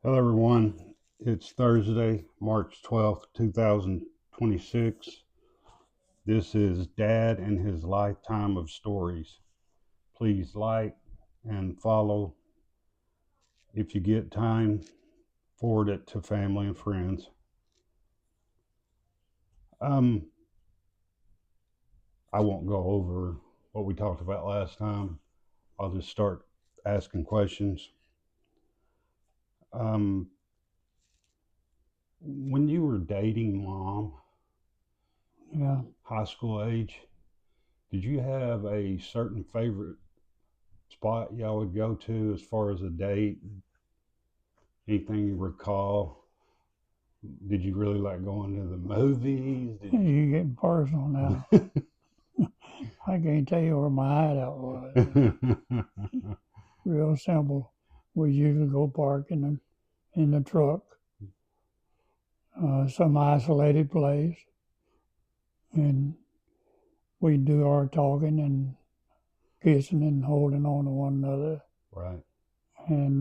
Hello, everyone. It's Thursday, March 12th, 2026. This is Dad and his lifetime of stories. Please like and follow. If you get time, forward it to family and friends. Um, I won't go over what we talked about last time. I'll just start asking questions. Um, when you were dating Mom, Yeah. high school age, did you have a certain favorite spot y'all would go to as far as a date? Anything you recall? Did you really like going to the movies? Did You getting personal now. you? I can't tell you where my hideout was. Real simple. We usually go park in the truck, some isolated place, and we do our talking and kissing and holding on to one another. Right, And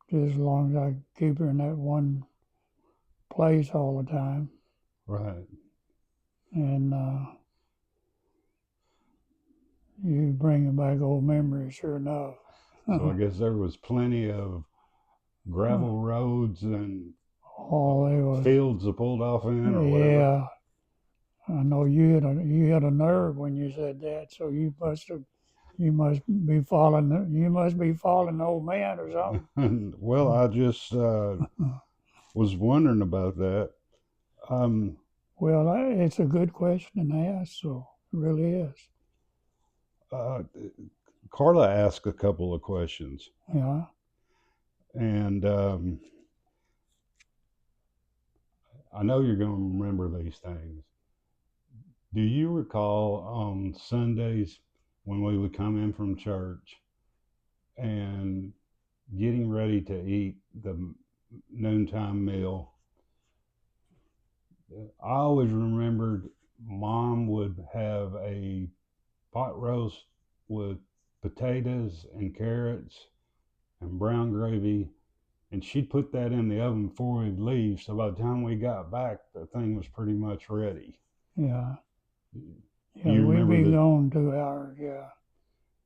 just as long as I keep her in that one place all the time, right. and you bring back old memories, sure enough. So I guess there was plenty of gravel roads and Oh, they was, fields to pulled off in or whatever. yeah. I know you had a nerve when you said that, so you must be following the old man or something. Well, I just was wondering about that. Um, Well, it's a good question to ask, so it really is. uh, Carla asked a couple of questions, Yeah. and I know you're going to remember these things. Do you recall on Sundays when we would come in from church and getting ready to eat the noontime meal? I always remembered Mom would have a pot roast with potatoes and carrots and brown gravy, and she'd put that in the oven before we'd leave. So by the time we got back, the thing was pretty much ready. Yeah. Do Yeah. you We'd remember be the gone 2 hours. Yeah.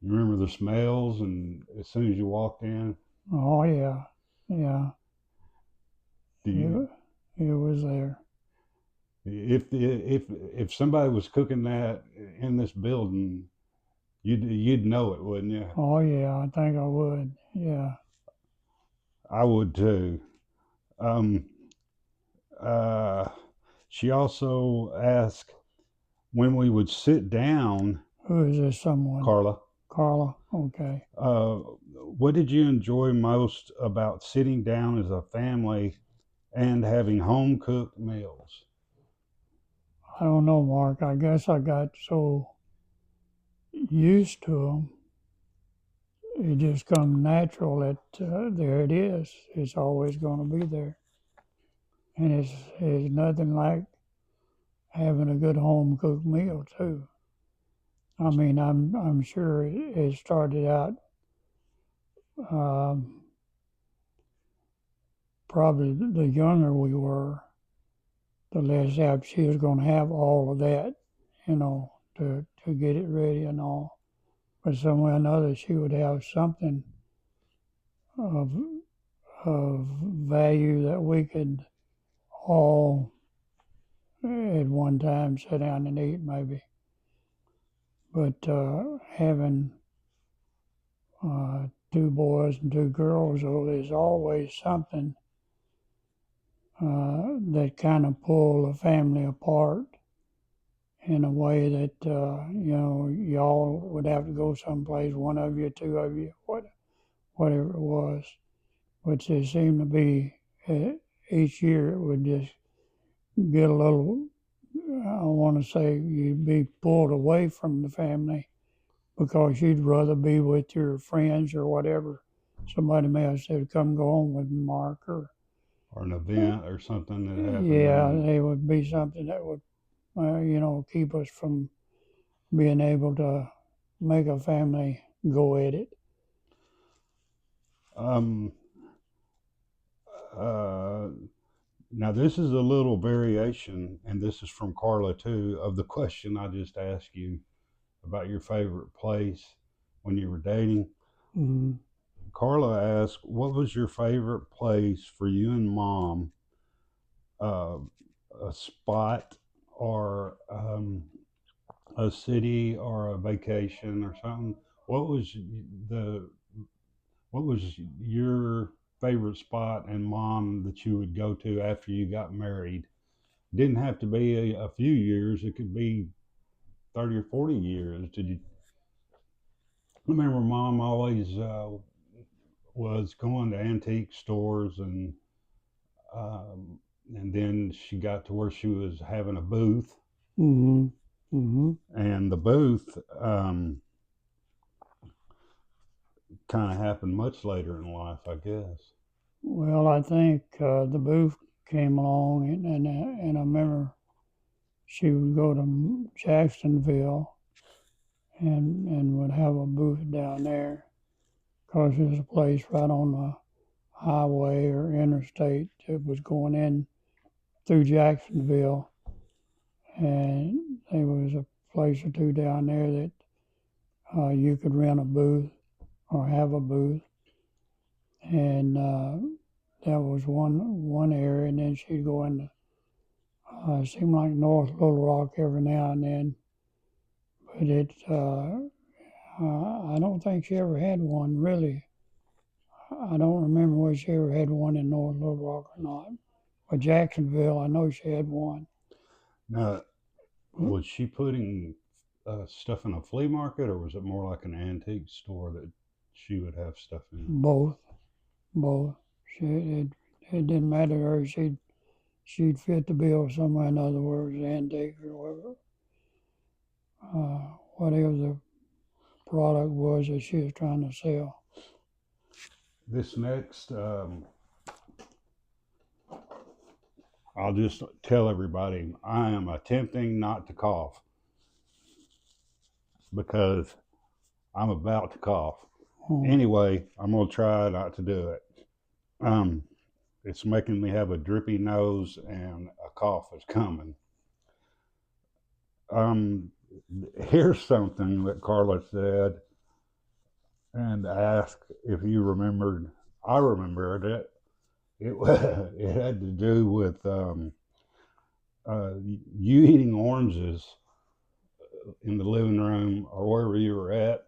you remember the smells and as soon as you walked in? Oh, yeah. Yeah. Do you It, it was there. if somebody was cooking that in this building, you'd know it, wouldn't you? Oh, yeah. I think I would. Yeah. I would too. Um, uh, she also asked when we would sit down, Who is this someone? Carla. Carla? Okay. What did you enjoy most about sitting down as a family and having home cooked meals? I don't know, Mark. I guess I got so used to them. It just comes natural that there it is. It's always going to be there, and it's nothing like having a good home cooked meal too. I mean, I'm sure it started out um, probably the younger we were, the less apt she was going to have all of that, to get it ready and all. But some way or another, she would have something of of value that we could all at one time sit down and eat maybe. But having two boys and two girls, oh, there's always something that kind of pull the family apart in a way that y'all would have to go someplace, one of you, two of you, whatever it was. Which it seemed to be each year it would just get a little. I want to say you'd be pulled away from the family because you'd rather be with your friends or whatever. Somebody may have said, "Come go home with me, Mark," or Or an event or something that happened yeah, and they would be something that would, keep us from being able to make a family go at it. um, Uh, Now, this is a little variation, and this is from Carla too, of the question I just asked you about your favorite place when you were dating. Mm-hmm. Carla asked, "What was your favorite place for you and mom? Uh, a spot or a city or a vacation or something? What was the what was your favorite spot and mom that you would go to after you got married? Didn't have to be a few years. It could be 30 or 40 years. Did you I remember mom always was going to antique stores um, and then she got to where she was having a booth Mm-hmm. Mm-hmm. and the booth kind of happened much later in life, I guess. Well, I think the booth came along, and I remember she would go to Jacksonville and would have a booth down there because there's a place right on the highway or interstate that was going in through Jacksonville, and there was a place or two down there that you could rent a booth or have a booth, and that was one area. And then she'd go into seemed like North Little Rock every now and then, but I don't think she ever had one really. I don't remember whether she ever had one in North Little Rock or not. But Jacksonville, I know she had one. Now, was she putting stuff in a flea market or was it more like an antique store that she would have stuff in? Both, both. It didn't matter to her. She'd fit the bill somewhere. In other words, antique or whatever the product was that she was trying to sell. This next, I'll just tell everybody I am attempting not to cough because I'm about to cough. Hmm. Anyway, I'm going to try not to do it. Um, it's making me have a drippy nose and a cough is coming. Um, Here's something that Carla said and asked if you remembered. I remembered it. It it had to do with you eating oranges in the living room or wherever you were at,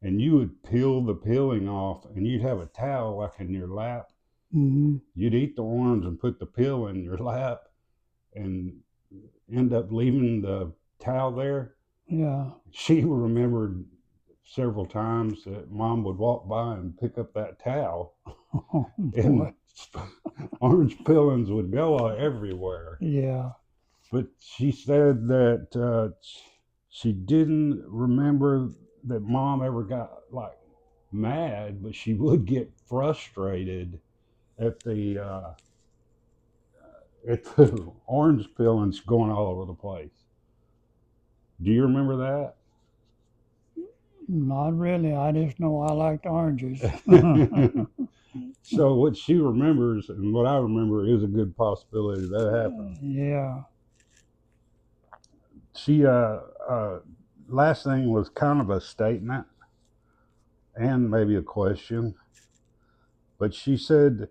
and you would peel the peeling off, and you'd have a towel like in your lap. Mm-hmm. You'd eat the orange and put the peel in your lap, and end up leaving the towel there. Yeah. She remembered several times that mom would walk by and pick up that towel, Oh boy. and orange peelings would go everywhere. Yeah. But she said that she didn't remember that mom ever got like mad, but she would get frustrated at the orange peelings going all over the place. Do you remember Not really. I just know I liked oranges. that? So what she remembers and what I remember is a good possibility that happened. Yeah. She last thing was kind of a statement and maybe a question, but she said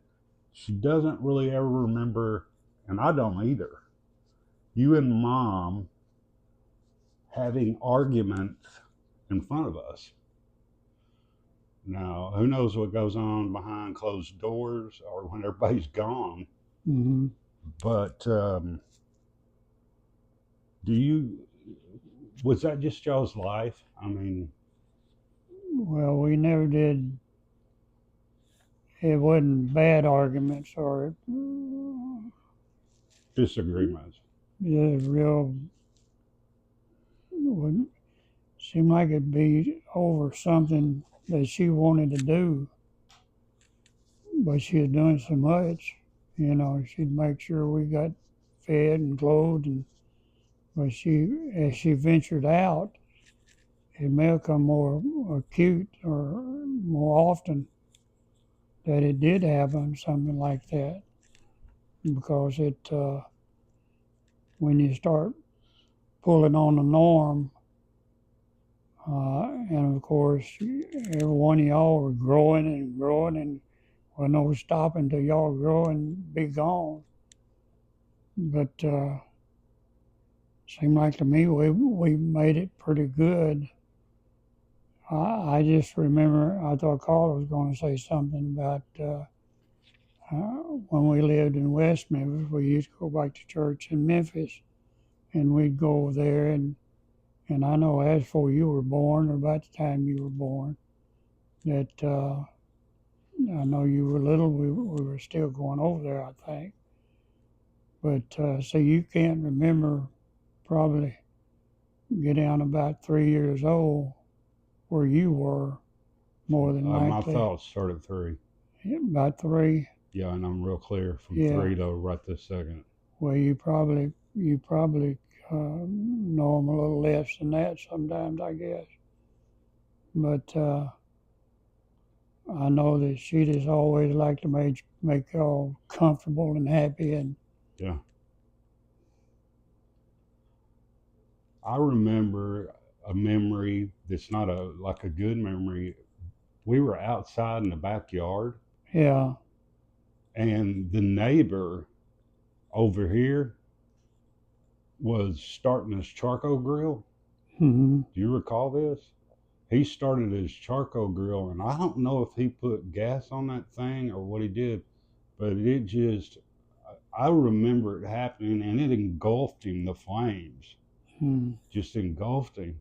she doesn't really ever remember, and I don't either. You and mom having arguments in front of us. Now, who knows what goes on behind closed doors or when everybody's gone? Hmm. But do you? Was that just y'all's life? I mean, Well, we never did. It wasn't bad arguments or disagreements. just real. Would seem like it'd be over something that she wanted to do, but she was doing so much. She'd make sure we got fed and clothed, and but as she ventured out, it may become more acute or more often that it did happen, something like that. because when you start pulling on the norm, and of course, every one of y'all are growing and growing, and well, no stopping till y'all grow and be gone. But seemed like to me we made it pretty good. I just remember I thought Carl was going to say something about when we lived in West Memphis. We used to go back to church in Memphis, and we'd go over there and I know as before you were born, or about the time you were born, that I know you were little. We were still going over there, I think. But so you can't remember probably get down about 3 years old where you were more than My likely. thoughts start at 3. Yeah, about three. Yeah, and I'm real clear from Yeah. 3 to right this second. Well, you probably know them a little less than that sometimes, I guess. But I know that she just always liked to make y'all comfortable and happy, and Yeah. I remember a memory that's not a good memory. We were outside in the backyard, yeah. and the neighbor over here was starting his charcoal grill. Hmm. Do you recall this? He started his charcoal grill, and I don't know if he put gas on that thing or what he did, but it just, I remember it happening, and it engulfed him, the flames Hmm. just engulfed him.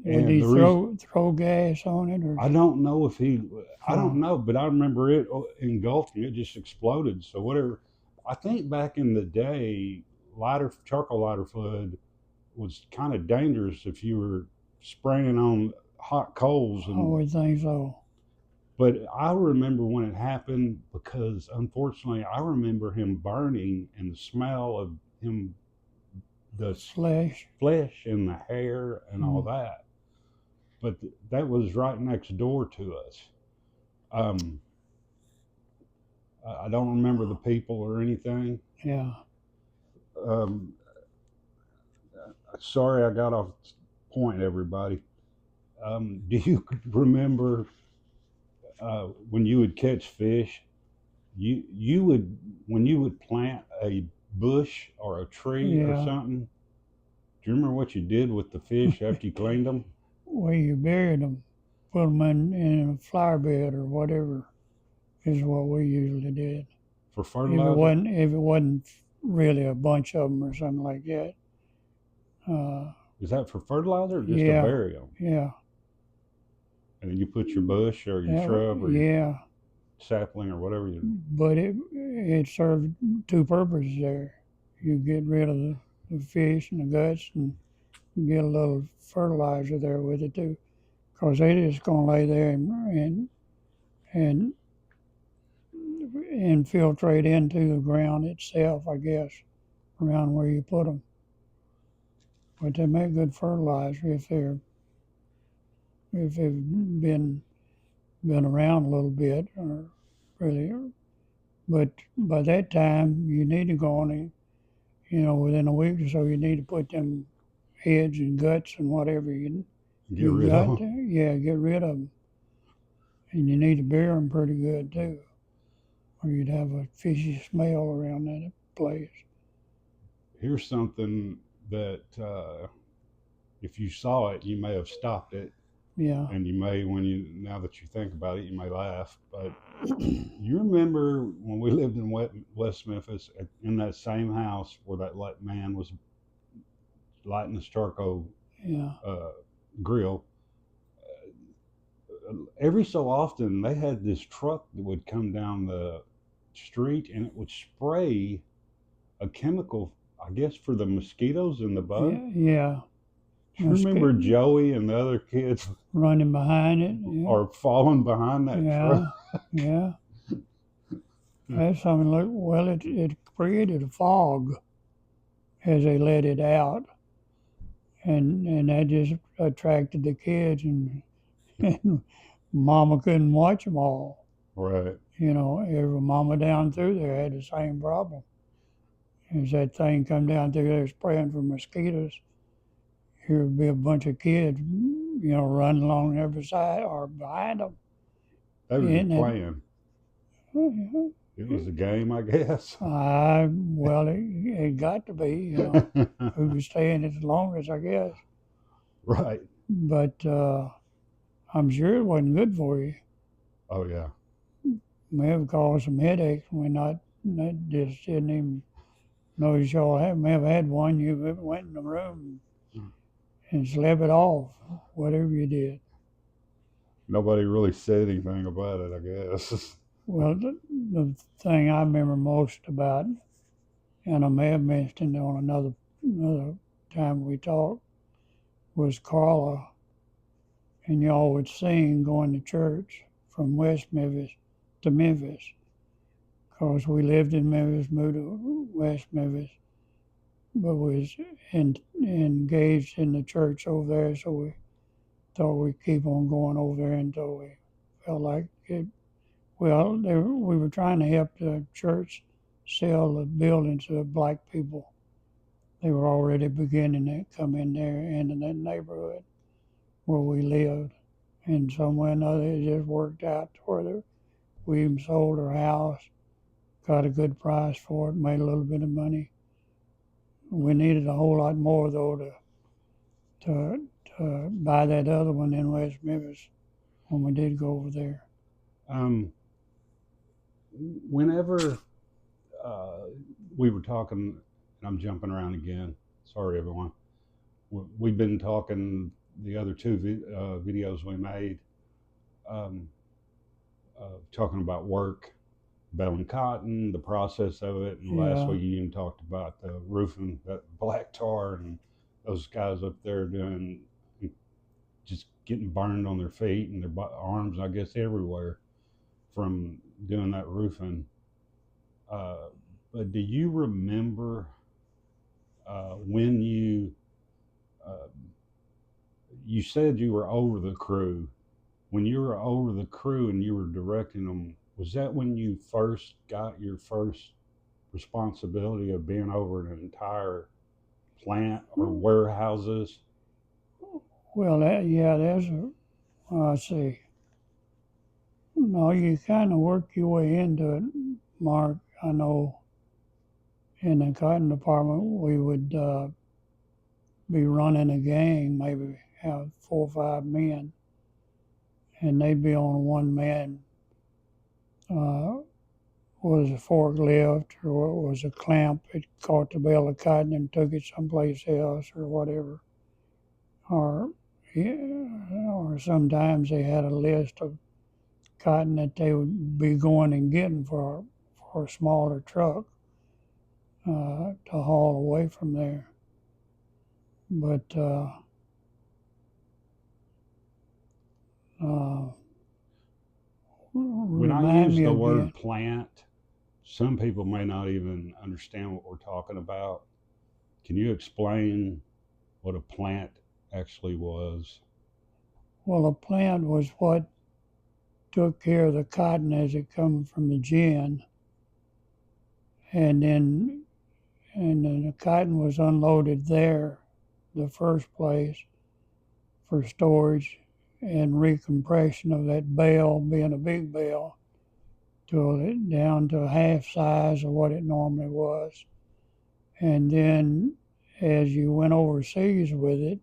Would And he the reason, throw gas on it, or I don't know if he, I don't oh, know, but I remember it engulfed him. It just exploded. So whatever, I think back in the day, charcoal lighter fluid was kind of dangerous if you were spraying on hot coals. I And would think so. but I remember when it happened because unfortunately I remember him burning and the smell of him, the Flesh. flesh and the hair and all Hmm. that. But that was right next door to us. Um, I don't remember the people or anything. Yeah. Um, sorry, I got off point, everybody. Do you remember when you would catch fish? You would when you would plant a bush or a tree or Yeah. something. Do you remember what you did with the fish after you cleaned them Where you buried them, put them in a flower bed or whatever is what we usually did. for If it fertilizer? wasn't if it wasn't really a bunch of them or something like that. Is that for fertilizer or just to Yeah. bury them? Yeah. And then you put your bush or your shrub or your Yeah. sapling or whatever you. But it served two purposes there. You get rid of the fish and the guts and get a little fertilizer there with it too, because they just gonna lay there and infiltrate into the ground itself, I guess, around where you put them. But they make good fertilizer if they've been around a little bit, or really. But by that time, you need to go on it. Within a week or so, you need to put them heads and guts and whatever Get you rid of got. them. Yeah, get rid of them, and you need to bury them pretty good too, or you'd have a fishy smell around that place. Here's something that if you saw it, you may have stopped it, Yeah, and you may, when you now that you think about it, you may laugh. But you remember when we lived in West Memphis, in that same house where that man was lighting his charcoal yeah, uh, grill. Every so often, they had this truck that would come down the street, and it would spray a chemical, I guess, for the mosquitoes and the bugs. yeah, yeah. Do you remember Joey and the other kids Running behind it. Yeah, are falling behind that truck? yeah, yeah. That's something. Look, well, it created a fog as they let it out, and that just attracted the kids, and Mama couldn't watch them all. Right. Every mama down through there had the same problem. As that thing come down through there spraying for mosquitoes, here would be a bunch of kids, running along every side or behind them. They were just And it, playing. It was a game, I guess. well, it got to be, who was staying it the longest, I guess. Right. But I'm sure it wasn't good for you. Oh yeah. May have caused some headaches. We're not just didn't even notice y'all may have had one. You went in the room and slept it off, whatever you did. Nobody really said anything about it, I guess. Well, the thing I remember most about, and I may have mentioned it on another time we talked, was Carla, and y'all would sing going to church from West Memphis to Memphis, because we lived in Memphis, moved to West Memphis, but was engaged in the church over there, so we thought we'd keep on going over there until we felt like it. Well, we were trying to help the church sell the building to black people. They were already beginning to come in there into that neighborhood where we lived. And somewhere or another, it just worked out to where we even sold our house, got a good price for it, made a little bit of money. We needed a whole lot more, though, to buy that other one in West Memphis when we did go over there. um, Whenever uh, we were talking, and I'm jumping around again. Sorry, everyone. We've been talking the other two videos we made, um, talking about work, baling cotton, the process of it, and last Yeah, week you even talked about the roofing, that black tar, and those guys up there doing just getting burned on their feet and their arms, I guess, everywhere from doing that roofing. Uh, but do you remember when uh, you said you were over the crew? When you were over the crew and you were directing them, was that when you first got your first responsibility of being over an entire plant or warehouses? well, yeah, let's see. No, you kind of work your way into it, Mark. I know in the cotton department, we would be running a gang, maybe have 4 or 5 men, and they'd be on one man, uh, was a forklift or was a clamp. It caught the bale of cotton and took it someplace else or whatever. Or, yeah, or sometimes they had a list of cotton that they would be going and getting for a smaller truck to haul away from there. But uh, When I remind use me the again. word plant, some people may not even understand what we're talking about. Can you explain what a plant actually was? Well, a plant was what took care of the cotton as it come from the gin, and then the cotton was unloaded there, the first place for storage and recompression of that bale, being a big bale, to it down to half size of what it normally was. And then as you went overseas with it,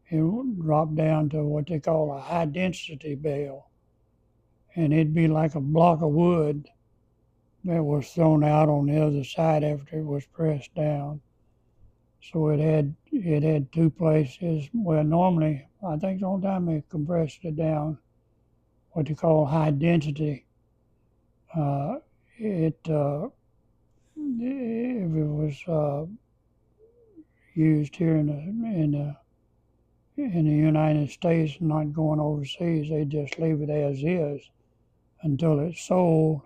it dropped down to what they call a high density bale. And it'd be like a block of wood that was thrown out on the other side after it was pressed down. So it had two places. Well, normally I think the only time they compressed it down, what they call high density, uh, it if it was used here in the United States, not going overseas, they just leave it as is until it's sold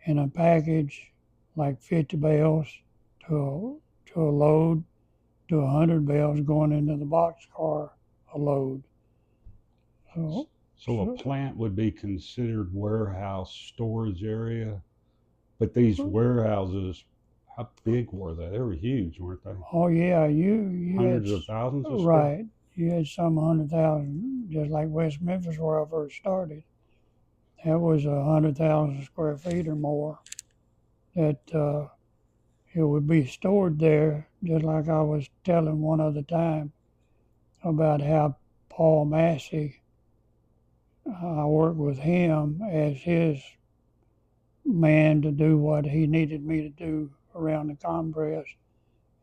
in a package, like 50 bales to a load, to 100 bales going into the boxcar a load. So, So a so plant would be considered warehouse storage area, but these warehouses, How big were they? They were huge, weren't they? Oh yeah, you had Hundreds of thousands of square. right. You had some 100,000, just like West Memphis where I first started. That was 100,000 square feet or more. That it would be stored there, just like I was telling one other time about how Paul Massey. I worked with him as his man to do what he needed me to do around the compress,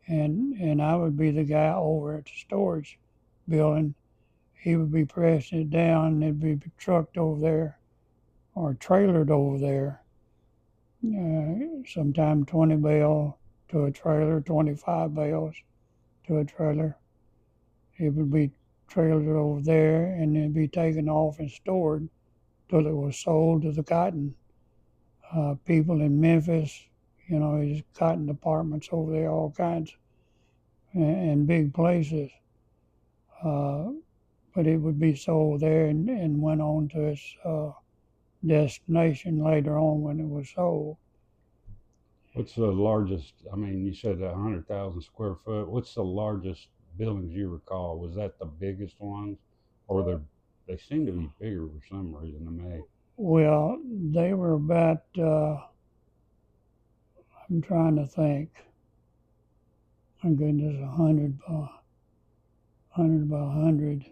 and I would be the guy over at the storage building. He would be pressing it down, and it'd be trucked over there or trailered over there. Sometime 20 bale to a trailer, 25 bales to a trailer. It would be trailered over there, and then be taken off and stored till it was sold to the cotton people in Memphis. You know, there's cotton departments over there, all kinds, and big places. Uh, but it would be sold there and went on to its destination later on when it was sold. What's the largest? I mean, you said 100,000 square foot. What's the largest buildings you recall? Was that the biggest ones, or they seem to be bigger for some reason to me? Well, they were about, I'm trying to think, my goodness, 100 by 100.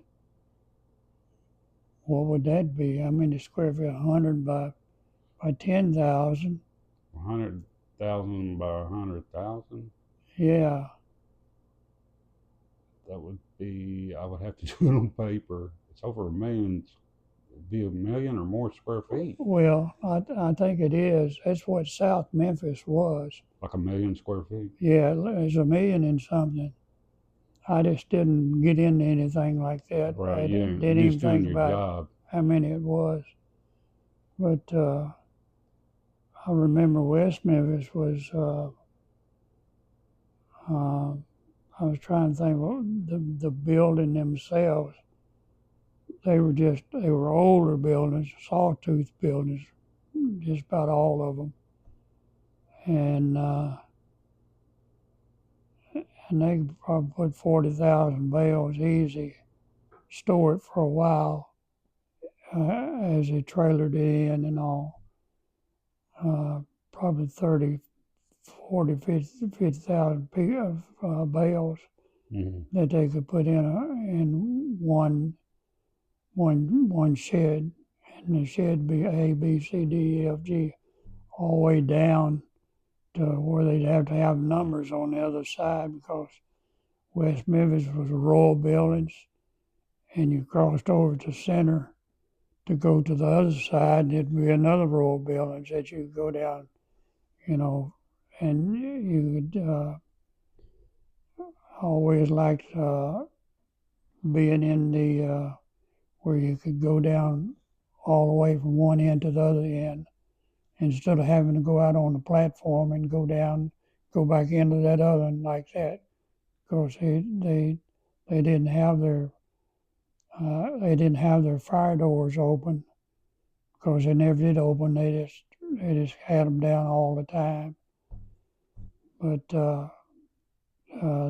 What would that be? How many square feet? 100 by 10,000. 100,000 by 100,000. Yeah. That would be. I would have to do it on paper. It's over a million. It'd be a million or more square feet. Well, I think it is. That's what South Memphis was. Like a million square feet. Yeah, it's a million and something. I just didn't get into anything like that. Right. I You didn't you're even just doing think your about job. how many it was. But I remember West Memphis was, uh, I was trying to think, well, the building themselves, they were older buildings, sawtooth buildings, just about all of them. And and they could probably put 40,000 bales easy, store it for a while as they trailered it in and all. Probably 30, 40, 50,000 bales Hmm. that they could put in one shed, and the shed be A, B, C, D, E, F, G, all the way down to where they'd have to have numbers on the other side because West Memphis was row buildings, and you crossed over to center to go to the other side, and it'd be another row of buildings that you could go down, you know, and you could always liked being in the where you could go down all the way from one end to the other end instead of having to go out on the platform and go down, go back into that other one like that. Because they didn't have their fire doors open because they never did open. They just had them down all the time. But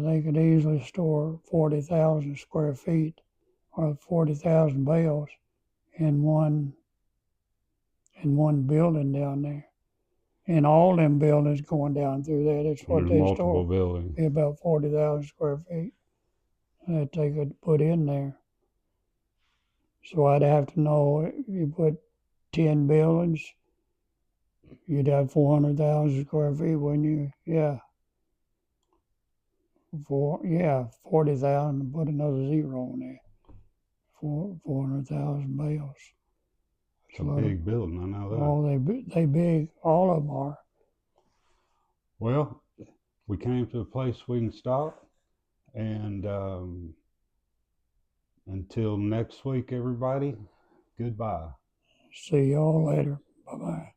they could easily store 40,000 square feet or 40,000 bales in one building down there. And all them buildings going down through there, that's what There's they multiple store. buildings. Be about 40,000 square feet that they could put in there. So I'd have to know if you put 10 buildings, you'd have 400,000 square feet, wouldn't you? Yeah. 40,000, put another zero on there. 400,000 bales. It's It's a a lot of, big building. I know that. oh, they big, all of them are. Well, we came to a place we can stop, and until next week, everybody. Goodbye. See y'all later. Bye bye.